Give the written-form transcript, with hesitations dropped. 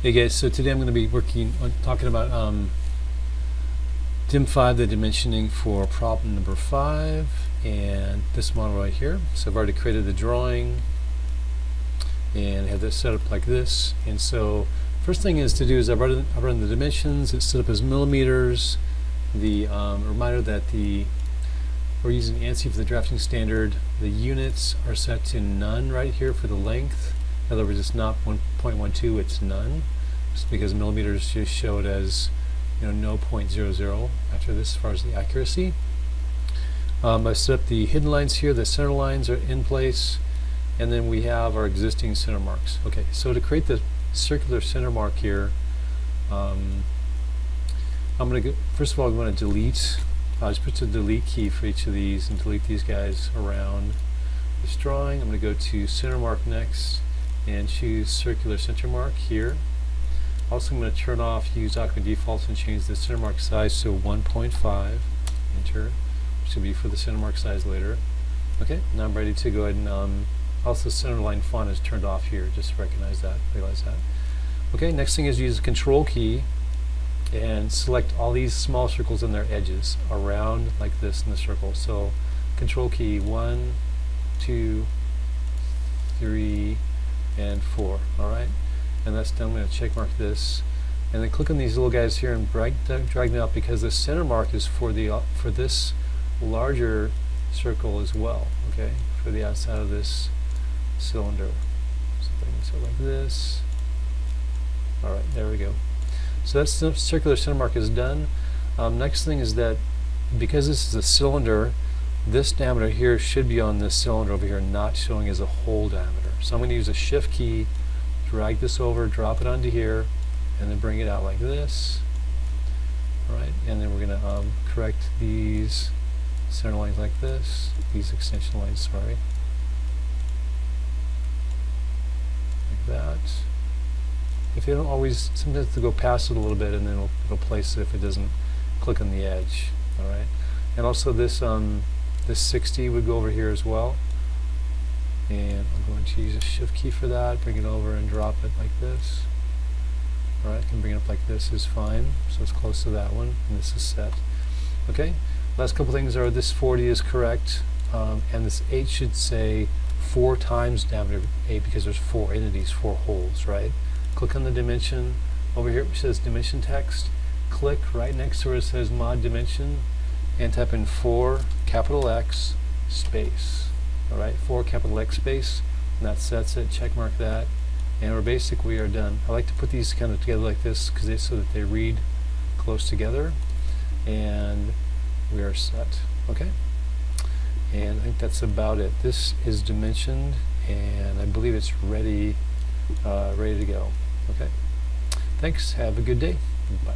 Hey guys, so today I'm going to be talking about Dim 5, the dimensioning for problem number 5, and this model right here. So I've already created the drawing and have this set up like this. And so first thing is to do is I run the dimensions. It's set up as millimeters. The reminder that we're using ANSI for the drafting standard. The units are set to none right here for the length. In other words, it's not 1.12, it's none. Just because millimeters just show it as, no 0.00 after this as far as the accuracy. I've set up the hidden lines here. The center lines are in place, and then we have our existing center marks. Okay, so to create the circular center mark here, I'm going to first of all I'm going to delete. I'll just put the delete key for each of these and delete these guys around this drawing. I'm going to go to center mark next and choose circular center mark here. Also, I'm going to turn off use AutoCAD defaults and change the center mark size to 1.5. Enter, which will be for the center mark size later. Okay, now I'm ready to go ahead and also center line font is turned off here. Just realize that. Okay, next thing is use the control key and select all these small circles in their edges around like this in the circle. So control key 1, 2, 3, and 4. Alright, and that's done. I'm going to check mark this and then click on these little guys here and drag them out because the center mark is for this larger circle as well, okay, for the outside of this cylinder. So like this. Alright, there we go. So that's the circular center mark is done. Next thing is that because this is a cylinder, this diameter here should be on this cylinder over here, not showing as a whole diameter. So I'm going to use a shift key, drag this over, drop it onto here, and then bring it out like this. Alright, and then we're going to correct these center lines like this, these extension lines, sorry. Like that. If you don't always, sometimes to go past it a little bit and then it'll place it if it doesn't click on the edge. Alright, and also this 60 would go over here as well, and I'm going to use a shift key for that, bring it over and drop it like this. Alright, I can bring it up like this is fine, so it's close to that one, and this is set. Okay, last couple things are this 40 is correct, and this 8 should say 4 times diameter 8 because there's 4 entities, 4 holes, right? Click on the dimension over here which says dimension text, click right next to where it says mod dimension and type in 4 capital X space. Alright, 4 capital X space, and that sets it. Check mark that, and we are done. I like to put these kind of together like this so that they read close together, and we are set. Okay, and I think that's about it. This is dimensioned and I believe it's ready to go. Okay, thanks, have a good day. Bye.